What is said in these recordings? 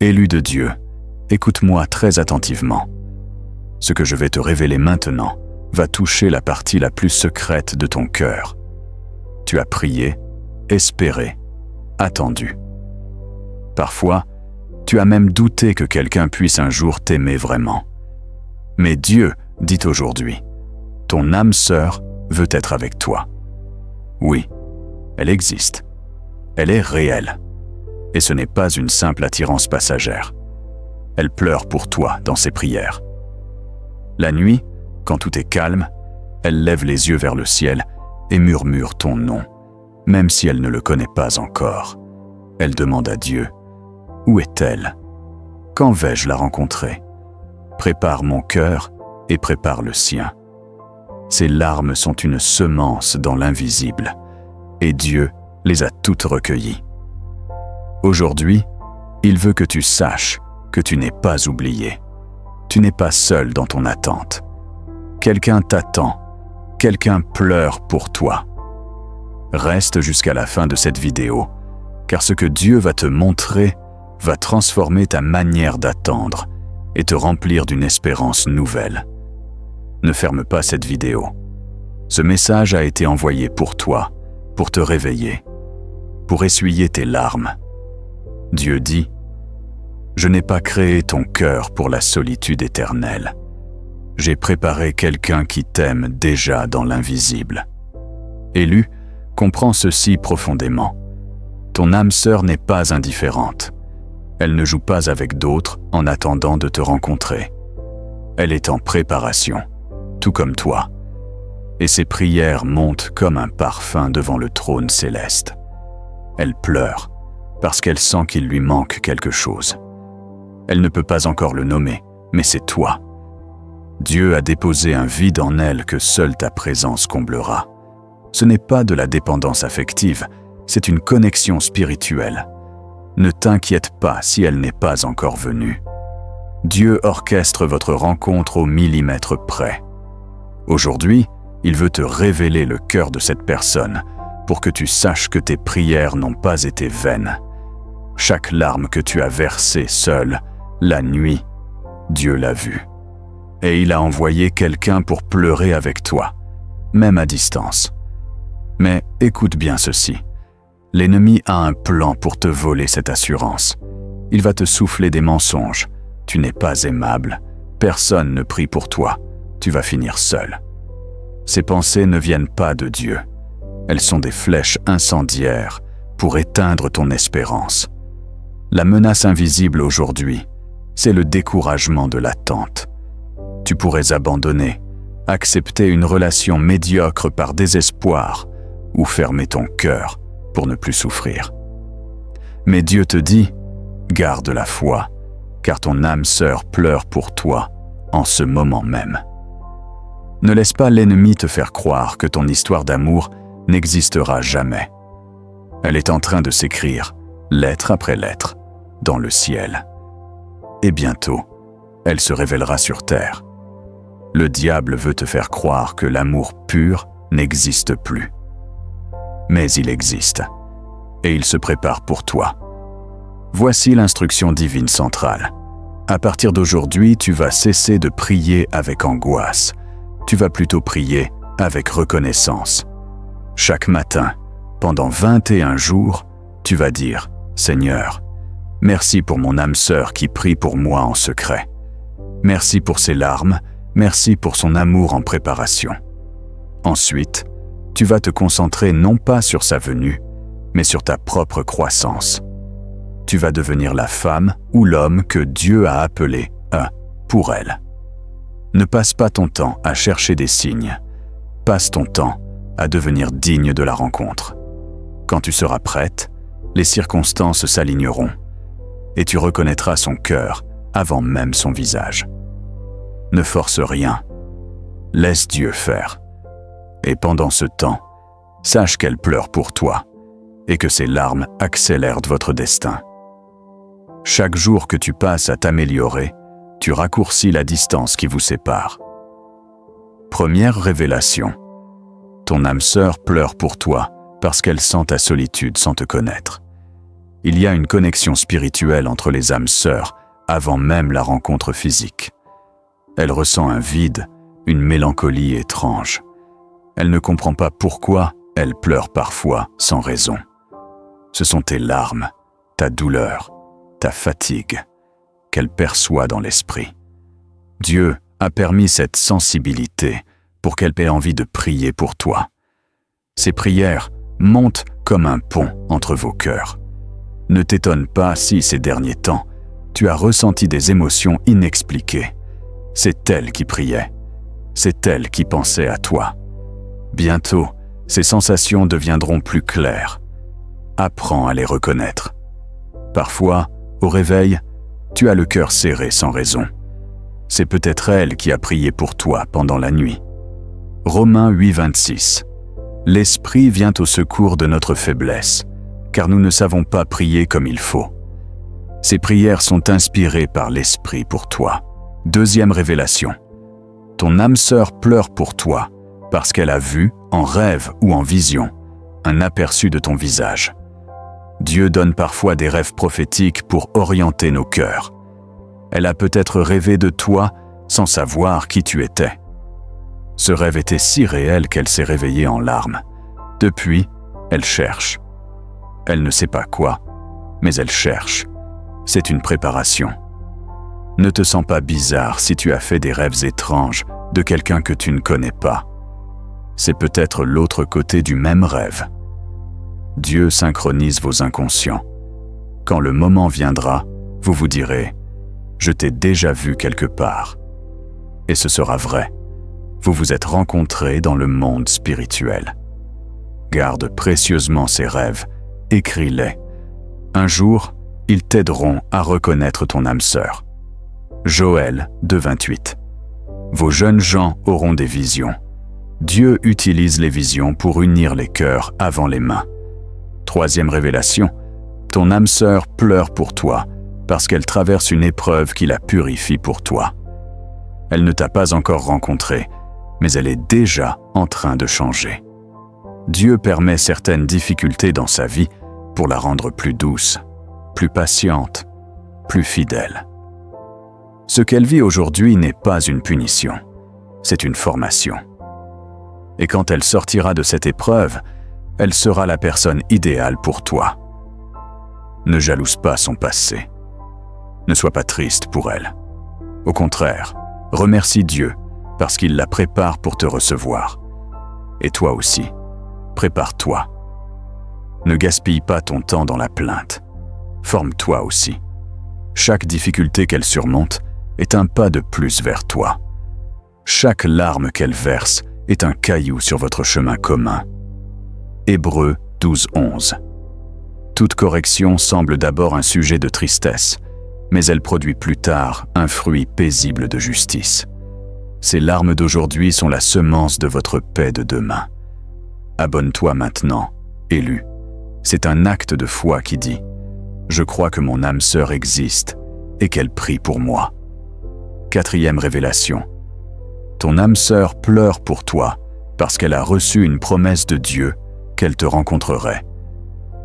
Élu de Dieu, écoute-moi très attentivement. Ce que je vais te révéler maintenant va toucher la partie la plus secrète de ton cœur. Tu as prié, espéré, attendu. Parfois, tu as même douté que quelqu'un puisse un jour t'aimer vraiment. Mais Dieu dit aujourd'hui, ton âme sœur veut être avec toi. Oui, elle existe. Elle est réelle. Et ce n'est pas une simple attirance passagère. Elle pleure pour toi dans ses prières. La nuit, quand tout est calme, elle lève les yeux vers le ciel et murmure ton nom, même si elle ne le connaît pas encore. Elle demande à Dieu, « Où est-elle? Quand vais-je la rencontrer? Prépare mon cœur et prépare le sien. » Ces larmes sont une semence dans l'invisible, et Dieu les a toutes recueillies. Aujourd'hui, il veut que tu saches que tu n'es pas oublié. Tu n'es pas seul dans ton attente. Quelqu'un t'attend, quelqu'un pleure pour toi. Reste jusqu'à la fin de cette vidéo, car ce que Dieu va te montrer va transformer ta manière d'attendre et te remplir d'une espérance nouvelle. Ne ferme pas cette vidéo. Ce message a été envoyé pour toi, pour te réveiller, pour essuyer tes larmes. Dieu dit, « Je n'ai pas créé ton cœur pour la solitude éternelle. J'ai préparé quelqu'un qui t'aime déjà dans l'invisible. » Élu, comprends ceci profondément. Ton âme sœur n'est pas indifférente. Elle ne joue pas avec d'autres en attendant de te rencontrer. Elle est en préparation, tout comme toi. Et ses prières montent comme un parfum devant le trône céleste. Elle pleure parce qu'elle sent qu'il lui manque quelque chose. Elle ne peut pas encore le nommer, mais c'est toi. Dieu a déposé un vide en elle que seule ta présence comblera. Ce n'est pas de la dépendance affective, c'est une connexion spirituelle. Ne t'inquiète pas si elle n'est pas encore venue. Dieu orchestre votre rencontre au millimètre près. Aujourd'hui, il veut te révéler le cœur de cette personne pour que tu saches que tes prières n'ont pas été vaines. Chaque larme que tu as versée seule, la nuit, Dieu l'a vue. Et il a envoyé quelqu'un pour pleurer avec toi, même à distance. Mais écoute bien ceci. L'ennemi a un plan pour te voler cette assurance. Il va te souffler des mensonges. Tu n'es pas aimable. Personne ne prie pour toi. Tu vas finir seul. Ces pensées ne viennent pas de Dieu. Elles sont des flèches incendiaires pour éteindre ton espérance. La menace invisible aujourd'hui, c'est le découragement de l'attente. Tu pourrais abandonner, accepter une relation médiocre par désespoir ou fermer ton cœur pour ne plus souffrir. Mais Dieu te dit, garde la foi, car ton âme sœur pleure pour toi en ce moment même. Ne laisse pas l'ennemi te faire croire que ton histoire d'amour n'existera jamais. Elle est en train de s'écrire, lettre après lettre, dans le ciel. Et bientôt, elle se révélera sur terre. Le diable veut te faire croire que l'amour pur n'existe plus. Mais il existe, et il se prépare pour toi. Voici l'instruction divine centrale. À partir d'aujourd'hui, tu vas cesser de prier avec angoisse. Tu vas plutôt prier avec reconnaissance. Chaque matin, pendant 21 jours, tu vas dire « Seigneur, merci pour mon âme sœur qui prie pour moi en secret. Merci pour ses larmes, merci pour son amour en préparation. » Ensuite, tu vas te concentrer non pas sur sa venue, mais sur ta propre croissance. Tu vas devenir la femme ou l'homme que Dieu a appelé pour elle. Ne passe pas ton temps à chercher des signes. Passe ton temps à devenir digne de la rencontre. Quand tu seras prête, les circonstances s'aligneront et tu reconnaîtras son cœur avant même son visage. Ne force rien. Laisse Dieu faire. Et pendant ce temps, sache qu'elle pleure pour toi et que ses larmes accélèrent votre destin. Chaque jour que tu passes à t'améliorer, tu raccourcis la distance qui vous sépare. Première révélation. Ton âme sœur pleure pour toi parce qu'elle sent ta solitude sans te connaître. Il y a une connexion spirituelle entre les âmes sœurs avant même la rencontre physique. Elle ressent un vide, une mélancolie étrange. Elle ne comprend pas pourquoi elle pleure parfois sans raison. Ce sont tes larmes, ta douleur, ta fatigue qu'elle perçoit dans l'esprit. Dieu a permis cette sensibilité pour qu'elle ait envie de prier pour toi. Ces prières montent comme un pont entre vos cœurs. Ne t'étonne pas si, ces derniers temps, tu as ressenti des émotions inexpliquées. C'est elle qui priait. C'est elle qui pensait à toi. Bientôt, ces sensations deviendront plus claires. Apprends à les reconnaître. Parfois, au réveil, tu as le cœur serré sans raison. C'est peut-être elle qui a prié pour toi pendant la nuit. Romains 8:26. L'Esprit vient au secours de notre faiblesse, car nous ne savons pas prier comme il faut. Ces prières sont inspirées par l'Esprit pour toi. Deuxième révélation. Ton âme sœur pleure pour toi parce qu'elle a vu, en rêve ou en vision, un aperçu de ton visage. Dieu donne parfois des rêves prophétiques pour orienter nos cœurs. Elle a peut-être rêvé de toi sans savoir qui tu étais. Ce rêve était si réel qu'elle s'est réveillée en larmes. Depuis, elle cherche. Elle ne sait pas quoi, mais elle cherche. C'est une préparation. Ne te sens pas bizarre si tu as fait des rêves étranges de quelqu'un que tu ne connais pas. C'est peut-être l'autre côté du même rêve. Dieu synchronise vos inconscients. Quand le moment viendra, vous vous direz « Je t'ai déjà vu quelque part ». Et ce sera vrai. Vous vous êtes rencontrés dans le monde spirituel. Garde précieusement ces rêves, écris-les. Un jour, ils t'aideront à reconnaître ton âme sœur. Joël 2:28. Vos jeunes gens auront des visions. Dieu utilise les visions pour unir les cœurs avant les mains. Troisième révélation, ton âme sœur pleure pour toi parce qu'elle traverse une épreuve qui la purifie pour toi. Elle ne t'a pas encore rencontré, mais elle est déjà en train de changer. Dieu permet certaines difficultés dans sa vie pour la rendre plus douce, plus patiente, plus fidèle. Ce qu'elle vit aujourd'hui n'est pas une punition, c'est une formation. Et quand elle sortira de cette épreuve, elle sera la personne idéale pour toi. Ne jalouse pas son passé. Ne sois pas triste pour elle. Au contraire, remercie Dieu parce qu'il la prépare pour te recevoir. Et toi aussi, prépare-toi. Ne gaspille pas ton temps dans la plainte. Forme-toi aussi. Chaque difficulté qu'elle surmonte est un pas de plus vers toi. Chaque larme qu'elle verse est un caillou sur votre chemin commun. Hébreux 12:11. Toute correction semble d'abord un sujet de tristesse, mais elle produit plus tard un fruit paisible de justice. Ces larmes d'aujourd'hui sont la semence de votre paix de demain. Abonne-toi maintenant, élu. C'est un acte de foi qui dit « Je crois que mon âme sœur existe et qu'elle prie pour moi ». Quatrième révélation. Ton âme sœur pleure pour toi parce qu'elle a reçu une promesse de Dieu qu'elle te rencontrerait,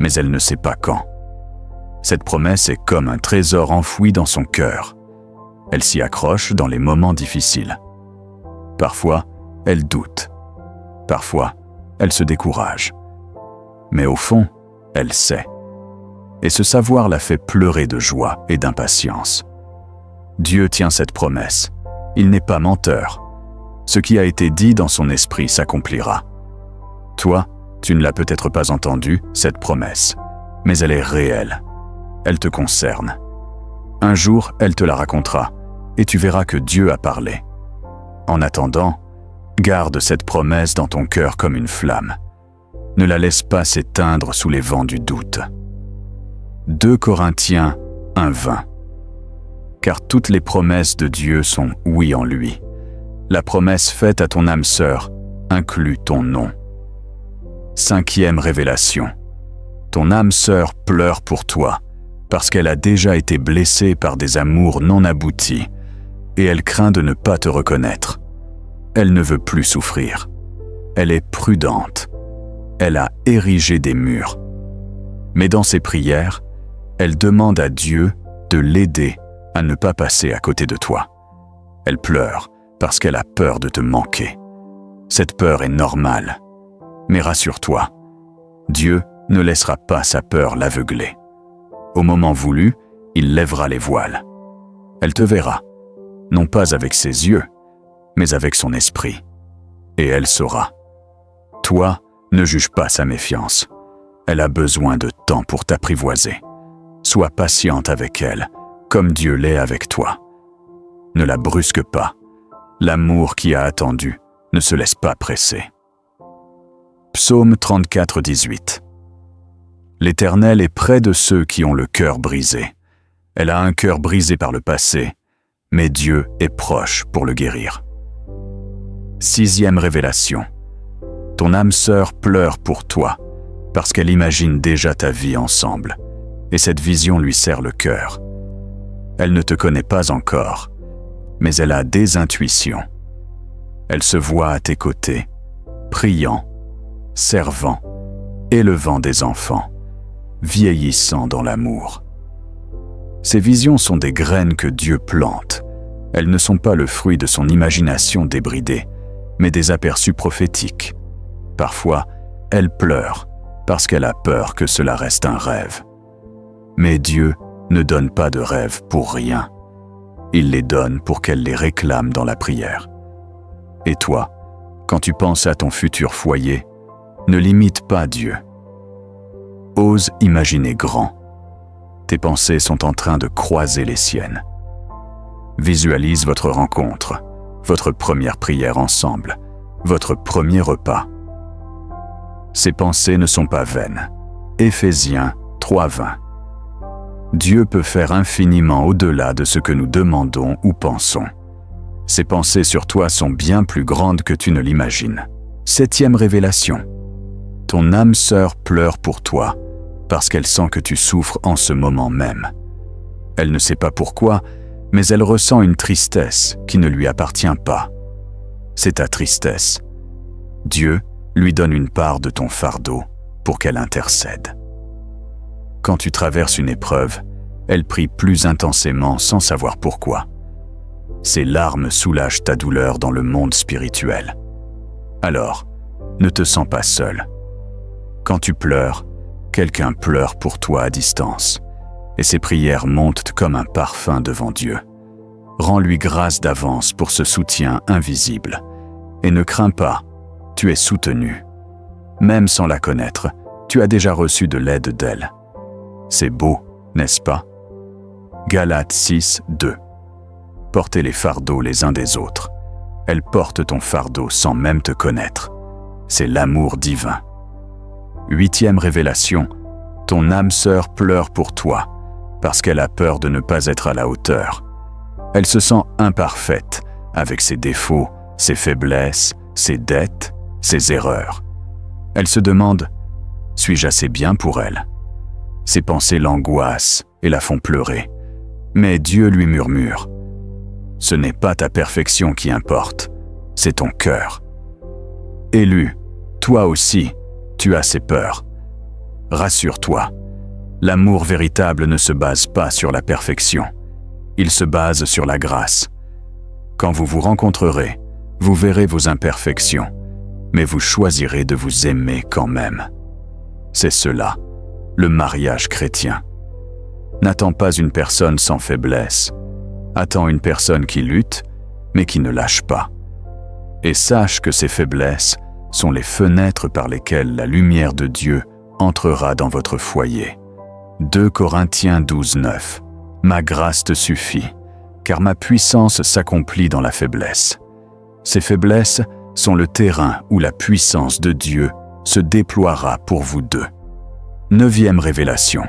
mais elle ne sait pas quand. Cette promesse est comme un trésor enfoui dans son cœur. Elle s'y accroche dans les moments difficiles. Parfois, elle doute. Parfois, elle se décourage. Mais au fond, elle sait. Et ce savoir la fait pleurer de joie et d'impatience. Dieu tient cette promesse. Il n'est pas menteur. Ce qui a été dit dans son esprit s'accomplira. Toi, tu ne l'as peut-être pas entendue, cette promesse, mais elle est réelle. Elle te concerne. Un jour, elle te la racontera, et tu verras que Dieu a parlé. En attendant, garde cette promesse dans ton cœur comme une flamme. Ne la laisse pas s'éteindre sous les vents du doute. 2 Corinthiens 1:20. Car toutes les promesses de Dieu sont oui en lui. La promesse faite à ton âme sœur inclut ton nom. Cinquième révélation. Ton âme sœur pleure pour toi parce qu'elle a déjà été blessée par des amours non aboutis et elle craint de ne pas te reconnaître. Elle ne veut plus souffrir. Elle est prudente. Elle a érigé des murs. Mais dans ses prières, Elle demande à Dieu de l'aider à ne pas passer à côté de toi. Elle pleure parce qu'elle a peur de te manquer. Cette peur est normale. Mais rassure-toi, Dieu ne laissera pas sa peur l'aveugler. Au moment voulu, il lèvera les voiles. Elle te verra, non pas avec ses yeux, mais avec son esprit. Et elle saura. Toi, ne juge pas sa méfiance. Elle a besoin de temps pour t'apprivoiser. Sois patiente avec elle, comme Dieu l'est avec toi. Ne la brusque pas. L'amour qui a attendu ne se laisse pas presser. Psaume 34, 18. L'Éternel est près de ceux qui ont le cœur brisé. Elle a un cœur brisé par le passé, mais Dieu est proche pour le guérir. 6e révélation. Ton âme sœur pleure pour toi, parce qu'elle imagine déjà ta vie ensemble, et cette vision lui serre le cœur. Elle ne te connaît pas encore, mais elle a des intuitions. Elle se voit à tes côtés, priant, servant, élevant des enfants, vieillissant dans l'amour. Ces visions sont des graines que Dieu plante. Elles ne sont pas le fruit de son imagination débridée, mais des aperçus prophétiques. Parfois, elle pleure parce qu'elle a peur que cela reste un rêve. Mais Dieu ne donne pas de rêves pour rien. Il les donne pour qu'elle les réclame dans la prière. Et toi, quand tu penses à ton futur foyer, ne limite pas Dieu. Ose imaginer grand. Tes pensées sont en train de croiser les siennes. Visualise votre rencontre, votre première prière ensemble, votre premier repas. Ces pensées ne sont pas vaines. Éphésiens 3:20. Dieu peut faire infiniment au-delà de ce que nous demandons ou pensons. Ses pensées sur toi sont bien plus grandes que tu ne l'imagines. 7e révélation. Ton âme sœur pleure pour toi parce qu'elle sent que tu souffres en ce moment même. Elle ne sait pas pourquoi, mais elle ressent une tristesse qui ne lui appartient pas. C'est ta tristesse. Dieu lui donne une part de ton fardeau pour qu'elle intercède. Quand tu traverses une épreuve, elle prie plus intensément sans savoir pourquoi. Ses larmes soulagent ta douleur dans le monde spirituel. Alors, ne te sens pas seul. Quand tu pleures, quelqu'un pleure pour toi à distance, et ses prières montent comme un parfum devant Dieu. Rends-lui grâce d'avance pour ce soutien invisible, et ne crains pas, tu es soutenu. Même sans la connaître, tu as déjà reçu de l'aide d'elle. C'est beau, n'est-ce pas? Galates 6:2. Portez les fardeaux les uns des autres. Elle porte ton fardeau sans même te connaître. C'est l'amour divin. 8e révélation. Ton âme sœur pleure pour toi, parce qu'elle a peur de ne pas être à la hauteur. Elle se sent imparfaite, avec ses défauts, ses faiblesses, ses dettes, ses erreurs. Elle se demande, suis-je assez bien pour elle? Ses pensées l'angoissent et la font pleurer. Mais Dieu lui murmure, ce n'est pas ta perfection qui importe, c'est ton cœur. Élu, toi aussi, tu as ces peurs. Rassure-toi, l'amour véritable ne se base pas sur la perfection, il se base sur la grâce. Quand vous vous rencontrerez, vous verrez vos imperfections, mais vous choisirez de vous aimer quand même. C'est cela, le mariage chrétien. N'attends pas une personne sans faiblesse. Attends une personne qui lutte, mais qui ne lâche pas. Et sache que ces faiblesses sont les fenêtres par lesquelles la lumière de Dieu entrera dans votre foyer. 2 Corinthiens 12:9. Ma grâce te suffit, car ma puissance s'accomplit dans la faiblesse. Ces faiblesses sont le terrain où la puissance de Dieu se déploiera pour vous deux. 9e révélation.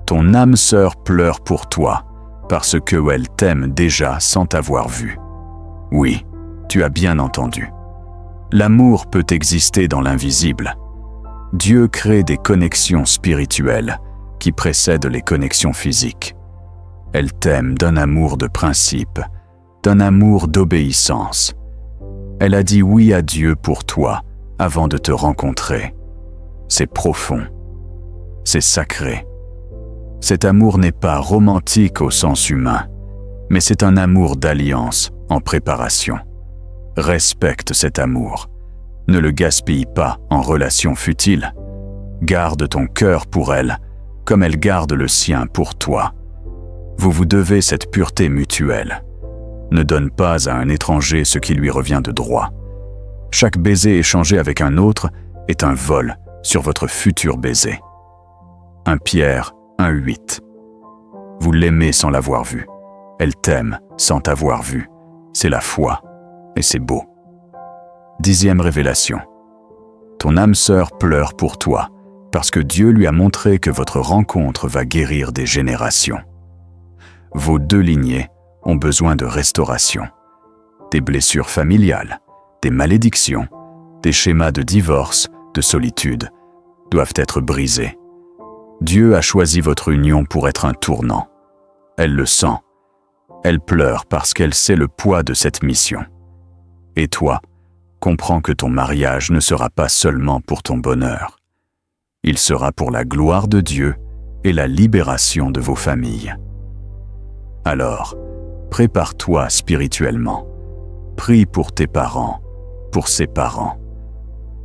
Ton âme sœur pleure pour toi, parce qu'elle t'aime déjà sans t'avoir vu. Oui, tu as bien entendu. L'amour peut exister dans l'invisible. Dieu crée des connexions spirituelles qui précèdent les connexions physiques. Elle t'aime d'un amour de principe, d'un amour d'obéissance. Elle a dit oui à Dieu pour toi avant de te rencontrer. C'est profond. C'est sacré. Cet amour n'est pas romantique au sens humain, mais c'est un amour d'alliance en préparation. Respecte cet amour. Ne le gaspille pas en relations futiles. Garde ton cœur pour elle, comme elle garde le sien pour toi. Vous vous devez cette pureté mutuelle. Ne donne pas à un étranger ce qui lui revient de droit. Chaque baiser échangé avec un autre est un vol sur votre futur baiser. 1 Pierre 1,8. Vous l'aimez sans l'avoir vu. Elle t'aime sans t'avoir vu. C'est la foi, et c'est beau. 10e révélation. Ton âme sœur pleure pour toi, parce que Dieu lui a montré que votre rencontre va guérir des générations. Vos 2 lignées ont besoin de restauration. Des blessures familiales, des malédictions, des schémas de divorce, de solitude, doivent être brisés. Dieu a choisi votre union pour être un tournant. Elle le sent. Elle pleure parce qu'elle sait le poids de cette mission. Et toi, comprends que ton mariage ne sera pas seulement pour ton bonheur. Il sera pour la gloire de Dieu et la libération de vos familles. Alors, prépare-toi spirituellement. Prie pour tes parents, pour ses parents.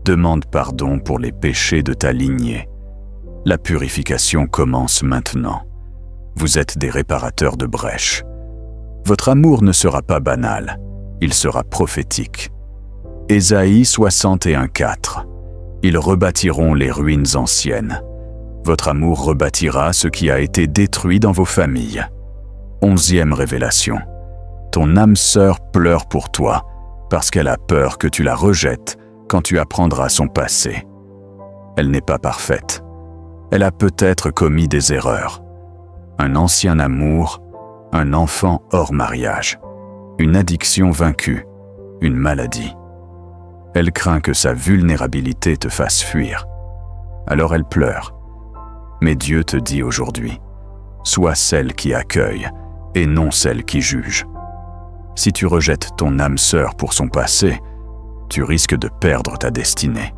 Demande pardon pour les péchés de ta lignée. La purification commence maintenant. Vous êtes des réparateurs de brèches. Votre amour ne sera pas banal, il sera prophétique. Ésaïe 61,4. Ils rebâtiront les ruines anciennes. Votre amour rebâtira ce qui a été détruit dans vos familles. 11e révélation. Ton âme sœur pleure pour toi, parce qu'elle a peur que tu la rejettes quand tu apprendras son passé. Elle n'est pas parfaite. Elle a peut-être commis des erreurs. Un ancien amour, un enfant hors mariage, une addiction vaincue, une maladie. Elle craint que sa vulnérabilité te fasse fuir. Alors elle pleure. Mais Dieu te dit aujourd'hui, sois celle qui accueille et non celle qui juge. Si tu rejettes ton âme sœur pour son passé, tu risques de perdre ta destinée.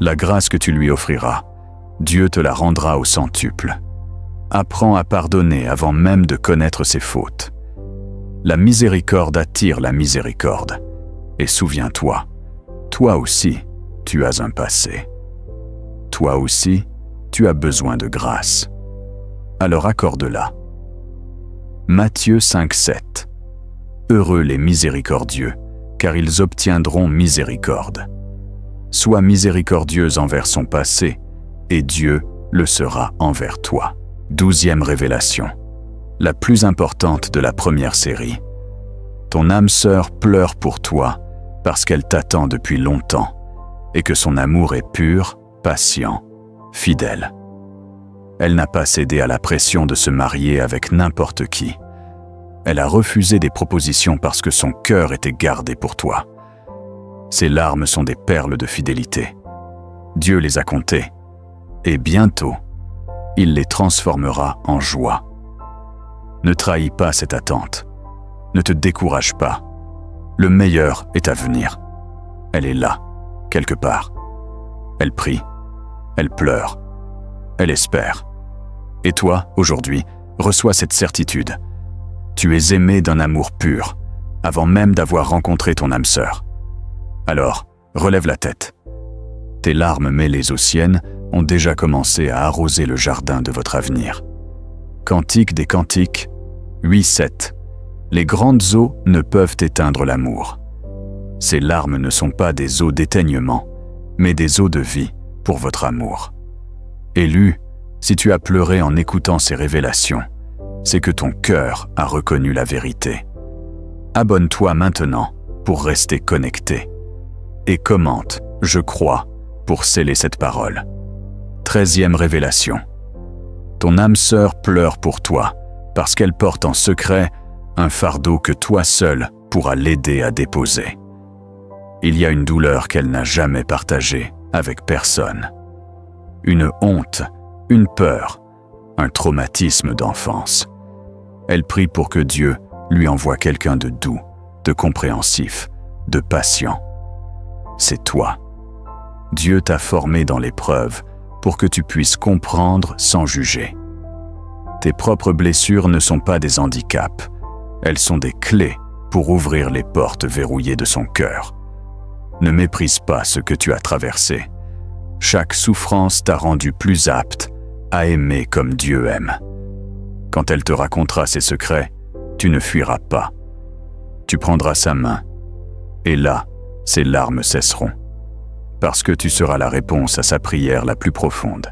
La grâce que tu lui offriras, Dieu te la rendra au centuple. Apprends à pardonner avant même de connaître ses fautes. La miséricorde attire la miséricorde. Et souviens-toi, toi aussi, tu as un passé. Toi aussi, tu as besoin de grâce. Alors accorde-la. Matthieu 5,7. Heureux les miséricordieux, car ils obtiendront miséricorde. Sois miséricordieuse envers son passé, et Dieu le sera envers toi. 12e révélation, la plus importante de la première série. Ton âme sœur pleure pour toi parce qu'elle t'attend depuis longtemps et que son amour est pur, patient, fidèle. Elle n'a pas cédé à la pression de se marier avec n'importe qui. Elle a refusé des propositions parce que son cœur était gardé pour toi. Ses larmes sont des perles de fidélité. Dieu les a comptées, et bientôt, il les transformera en joie. Ne trahis pas cette attente. Ne te décourage pas. Le meilleur est à venir. Elle est là, quelque part. Elle prie, elle pleure, elle espère. Et toi, aujourd'hui, reçois cette certitude. Tu es aimé d'un amour pur, avant même d'avoir rencontré ton âme sœur. Alors, relève la tête. Tes larmes mêlées aux siennes ont déjà commencé à arroser le jardin de votre avenir. Cantique des Cantiques 8,7. Les grandes eaux ne peuvent éteindre l'amour. Ces larmes ne sont pas des eaux d'éteignement, mais des eaux de vie pour votre amour. Élu, si tu as pleuré en écoutant ces révélations, c'est que ton cœur a reconnu la vérité. Abonne-toi maintenant pour rester connecté. Et commente « Je crois » pour sceller cette parole. 13e révélation. Ton âme sœur pleure pour toi parce qu'elle porte en secret un fardeau que toi seul pourras l'aider à déposer. Il y a une douleur qu'elle n'a jamais partagée avec personne. Une honte, une peur, un traumatisme d'enfance. Elle prie pour que Dieu lui envoie quelqu'un de doux, de compréhensif, de patient. C'est toi. Dieu t'a formé dans l'épreuve pour que tu puisses comprendre sans juger. Tes propres blessures ne sont pas des handicaps. Elles sont des clés pour ouvrir les portes verrouillées de son cœur. Ne méprise pas ce que tu as traversé. Chaque souffrance t'a rendu plus apte à aimer comme Dieu aime. Quand elle te racontera ses secrets, tu ne fuiras pas. Tu prendras sa main, et là, ses larmes cesseront, parce que tu seras la réponse à sa prière la plus profonde.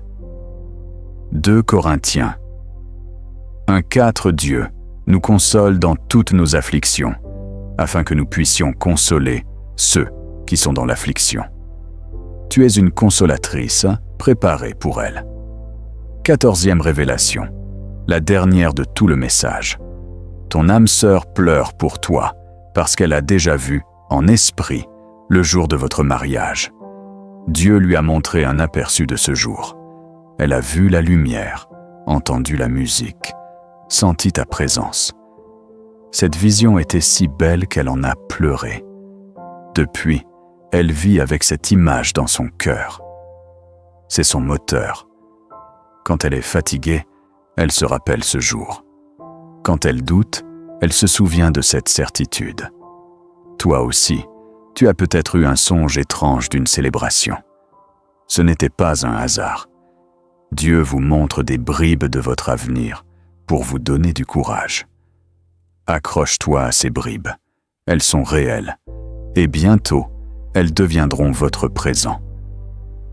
2 Corinthiens 1,4 Dieu nous console dans toutes nos afflictions, afin que nous puissions consoler ceux qui sont dans l'affliction. Tu es une consolatrice préparée pour elle. 14e révélation, la dernière de tout le message. Ton âme sœur pleure pour toi, parce qu'elle a déjà vu, en esprit, le jour de votre mariage. Dieu lui a montré un aperçu de ce jour. Elle a vu la lumière, entendu la musique, senti ta présence. Cette vision était si belle qu'elle en a pleuré. Depuis, elle vit avec cette image dans son cœur. C'est son moteur. Quand elle est fatiguée, elle se rappelle ce jour. Quand elle doute, elle se souvient de cette certitude. Toi aussi, tu as peut-être eu un songe étrange d'une célébration. Ce n'était pas un hasard. Dieu vous montre des bribes de votre avenir pour vous donner du courage. Accroche-toi à ces bribes. Elles sont réelles. Et bientôt, elles deviendront votre présent.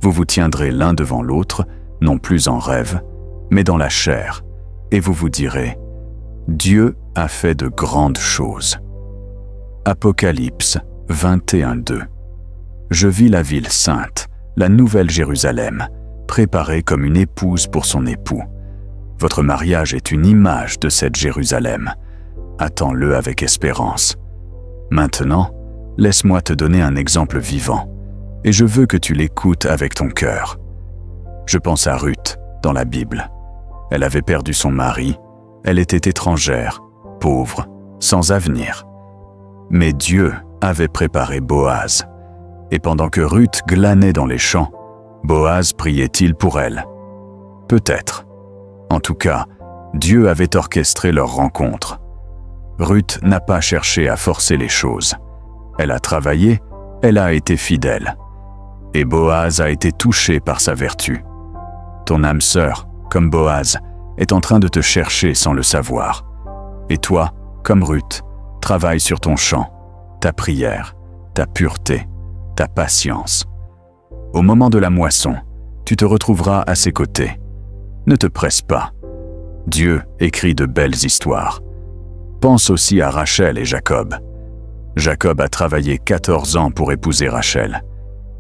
Vous vous tiendrez l'un devant l'autre, non plus en rêve, mais dans la chair, et vous vous direz « Dieu a fait de grandes choses ». Apocalypse 21:2. Je vis la ville sainte, la nouvelle Jérusalem, préparée comme une épouse pour son époux. Votre mariage est une image de cette Jérusalem. Attends-le avec espérance. Maintenant, laisse-moi te donner un exemple vivant, et je veux que tu l'écoutes avec ton cœur. Je pense à Ruth, dans la Bible. Elle avait perdu son mari, elle était étrangère, pauvre, sans avenir. Mais Dieu avait préparé Boaz, et pendant que Ruth glanait dans les champs, Boaz priait-il pour elle? Peut-être. En tout cas, Dieu avait orchestré leur rencontre. Ruth n'a pas cherché à forcer les choses. Elle a travaillé, elle a été fidèle. Et Boaz a été touché par sa vertu. Ton âme sœur, comme Boaz, est en train de te chercher sans le savoir. Et toi, comme Ruth, travaille sur ton chant, ta prière, ta pureté, ta patience. Au moment de la moisson, tu te retrouveras à ses côtés. Ne te presse pas. Dieu écrit de belles histoires. Pense aussi à Rachel et Jacob. Jacob a travaillé 14 ans pour épouser Rachel.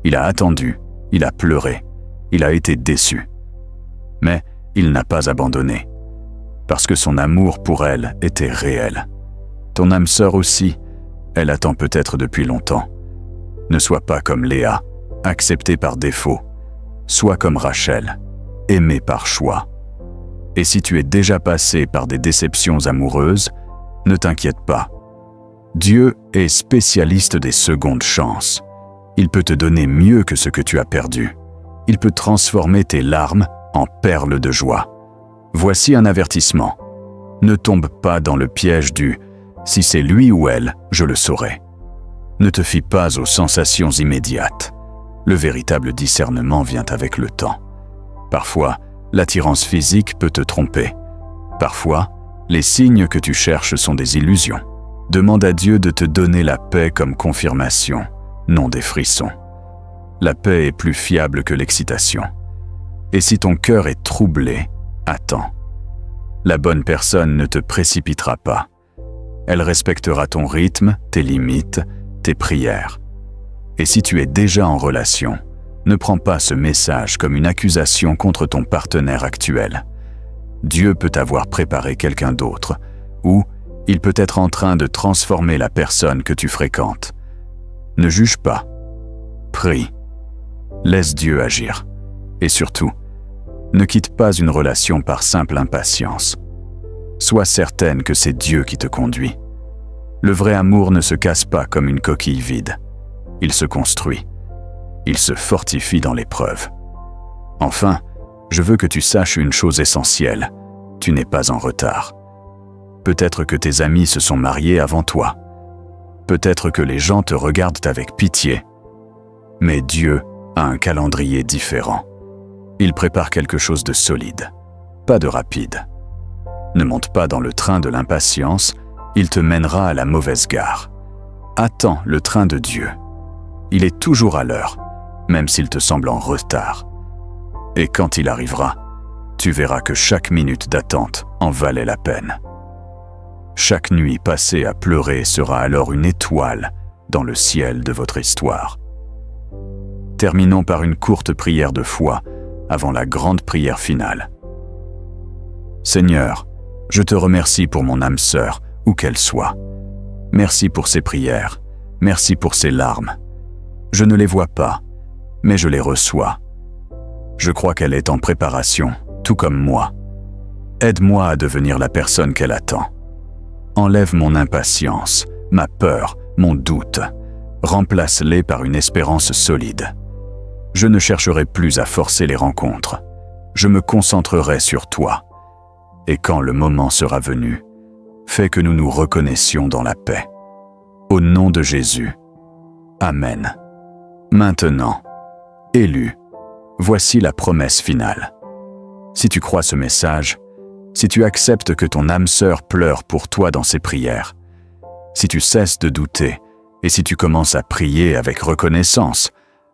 Il a attendu, il a pleuré, il a été déçu. Mais il n'a pas abandonné, parce que son amour pour elle était réel. Ton âme sœur aussi, elle attend peut-être depuis longtemps. Ne sois pas comme Léa, acceptée par défaut. Sois comme Rachel, aimée par choix. Et si tu es déjà passé par des déceptions amoureuses, ne t'inquiète pas. Dieu est spécialiste des secondes chances. Il peut te donner mieux que ce que tu as perdu. Il peut transformer tes larmes en perles de joie. Voici un avertissement. Ne tombe pas dans le piège du « si c'est lui ou elle, je le saurai ». Ne te fie pas aux sensations immédiates. Le véritable discernement vient avec le temps. Parfois, l'attirance physique peut te tromper. Parfois, les signes que tu cherches sont des illusions. Demande à Dieu de te donner la paix comme confirmation, non des frissons. La paix est plus fiable que l'excitation. Et si ton cœur est troublé, attends. La bonne personne ne te précipitera pas. Elle respectera ton rythme, tes limites, tes prières. Et si tu es déjà en relation, ne prends pas ce message comme une accusation contre ton partenaire actuel. Dieu peut avoir préparé quelqu'un d'autre, ou il peut être en train de transformer la personne que tu fréquentes. Ne juge pas. Prie. Laisse Dieu agir. Et surtout, ne quitte pas une relation par simple impatience. Sois certaine que c'est Dieu qui te conduit. Le vrai amour ne se casse pas comme une coquille vide. Il se construit. Il se fortifie dans l'épreuve. Enfin, je veux que tu saches une chose essentielle. tu n'es pas en retard. Peut-être que tes amis se sont mariés avant toi. Peut-être que les gens te regardent avec pitié. Mais Dieu a un calendrier différent. Il prépare quelque chose de solide, pas de rapide. Ne monte pas dans le train de l'impatience, il te mènera à la mauvaise gare. Attends le train de Dieu. Il est toujours à l'heure, même s'il te semble en retard. Et quand il arrivera, tu verras que chaque minute d'attente en valait la peine. Chaque nuit passée à pleurer sera alors une étoile dans le ciel de votre histoire. Terminons par une courte prière de foi avant la grande prière finale. Seigneur, je te remercie pour mon âme sœur, où qu'elle soit. Merci pour ses prières, merci pour ses larmes. Je ne les vois pas, mais je les reçois. Je crois qu'elle est en préparation, tout comme moi. Aide-moi à devenir la personne qu'elle attend. Enlève mon impatience, ma peur, mon doute. Remplace-les par une espérance solide. Je ne chercherai plus à forcer les rencontres. Je me concentrerai sur toi. Et quand le moment sera venu, fais que nous nous reconnaissions dans la paix. Au nom de Jésus. Amen. Maintenant, élu, voici la promesse finale. Si tu crois ce message, si tu acceptes que ton âme sœur pleure pour toi dans ses prières, si tu cesses de douter et si tu commences à prier avec reconnaissance,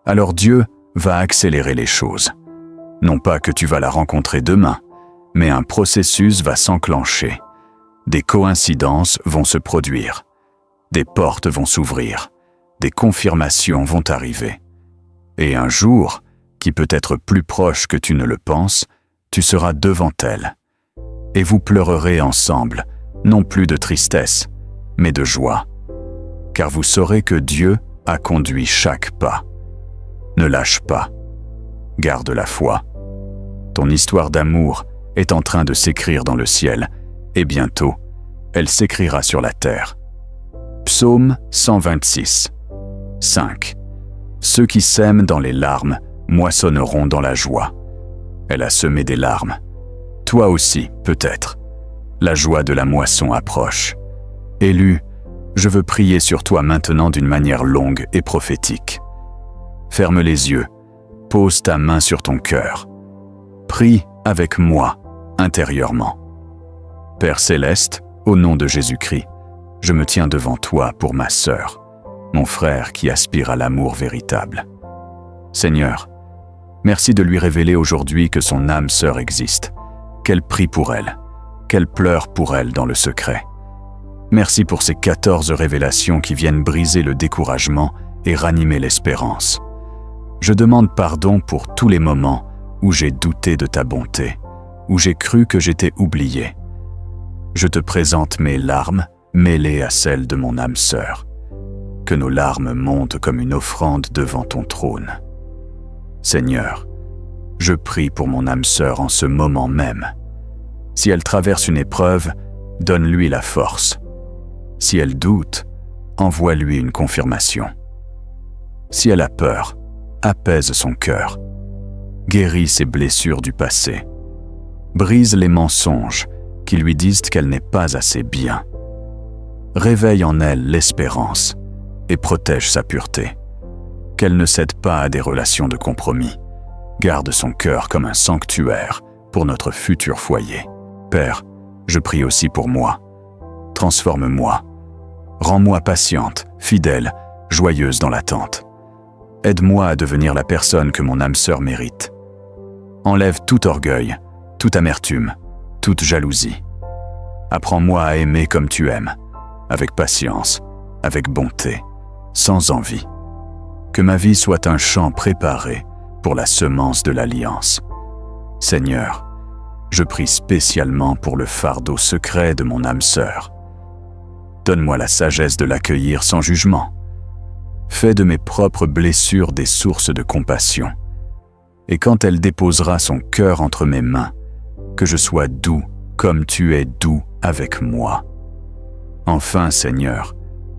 alors Dieu va accélérer les choses. Non pas que tu vas la rencontrer demain, mais un processus va s'enclencher. Des coïncidences vont se produire. Des portes vont s'ouvrir. Des confirmations vont arriver. Et un jour, qui peut être plus proche que tu ne le penses, tu seras devant elle. Et vous pleurerez ensemble, non plus de tristesse, mais de joie. Car vous saurez que Dieu a conduit chaque pas. Ne lâche pas. Garde la foi. Ton histoire d'amour est en train de s'écrire dans le ciel, et bientôt, elle s'écrira sur la terre. Psaume 126, 5. Ceux qui sèment dans les larmes moissonneront dans la joie. Elle a semé des larmes. Toi aussi, peut-être. La joie de la moisson approche. Élu, je veux prier sur toi maintenant d'une manière longue et prophétique. Ferme les yeux, pose ta main sur ton cœur. Prie avec moi, intérieurement. Père céleste, au nom de Jésus-Christ, je me tiens devant toi pour ma sœur, mon frère qui aspire à l'amour véritable. Seigneur, merci de lui révéler aujourd'hui que son âme sœur existe, qu'elle prie pour elle, qu'elle pleure pour elle dans le secret. Merci pour ces 14 révélations qui viennent briser le découragement et ranimer l'espérance. Je demande pardon pour tous les moments où j'ai douté de ta bonté, où j'ai cru que j'étais oublié. Je te présente mes larmes mêlées à celles de mon âme sœur. Que nos larmes montent comme une offrande devant ton trône. Seigneur, je prie pour mon âme sœur en ce moment même. Si elle traverse une épreuve, donne-lui la force. Si elle doute, envoie-lui une confirmation. Si elle a peur, apaise son cœur. Guéris ses blessures du passé. Brise les mensonges qui lui disent qu'elle n'est pas assez bien. Réveille en elle l'espérance et protège sa pureté. Qu'elle ne cède pas à des relations de compromis. Garde son cœur comme un sanctuaire pour notre futur foyer. Père, je prie aussi pour moi. Transforme-moi. Rends-moi patiente, fidèle, joyeuse dans l'attente. Aide-moi à devenir la personne que mon âme sœur mérite. Enlève tout orgueil, toute amertume, toute jalousie. Apprends-moi à aimer comme tu aimes, avec patience, avec bonté, sans envie. Que ma vie soit un champ préparé pour la semence de l'alliance. Seigneur, je prie spécialement pour le fardeau secret de mon âme sœur. Donne-moi la sagesse de l'accueillir sans jugement. Fais de mes propres blessures des sources de compassion. Et quand elle déposera son cœur entre mes mains, que je sois doux comme tu es doux avec moi. Enfin, Seigneur,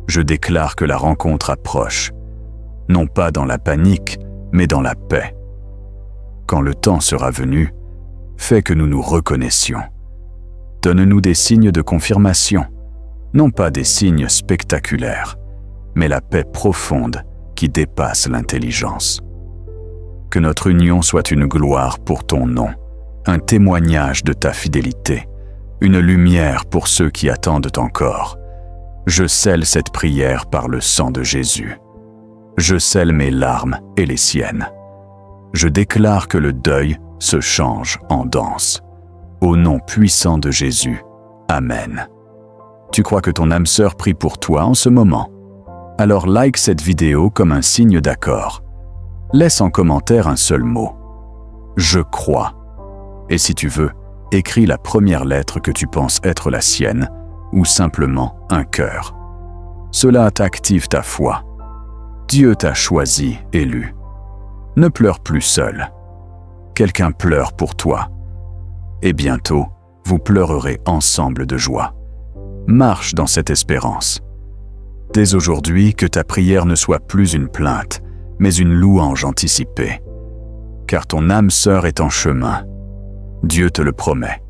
je déclare que la rencontre approche, non pas dans la panique, mais dans la paix. Quand le temps sera venu, fais que nous nous reconnaissions. Donne-nous des signes de confirmation, non pas des signes spectaculaires, mais la paix profonde qui dépasse l'intelligence. Que notre union soit une gloire pour ton nom, un témoignage de ta fidélité, une lumière pour ceux qui attendent encore. Je scelle cette prière par le sang de Jésus. Je scelle mes larmes et les siennes. Je déclare que le deuil se change en danse. Au nom puissant de Jésus. Amen. Tu crois que ton âme sœur prie pour toi en ce moment? Alors like cette vidéo comme un signe d'accord. Laisse en commentaire un seul mot. Je crois. Et si tu veux, écris la première lettre que tu penses être la sienne, ou simplement un cœur. Cela active ta foi. Dieu t'a choisi, élu. Ne pleure plus seul. Quelqu'un pleure pour toi. Et bientôt, vous pleurerez ensemble de joie. Marche dans cette espérance. Dès aujourd'hui, que ta prière ne soit plus une plainte, mais une louange anticipée. Car ton âme sœur est en chemin. Dieu te le promet.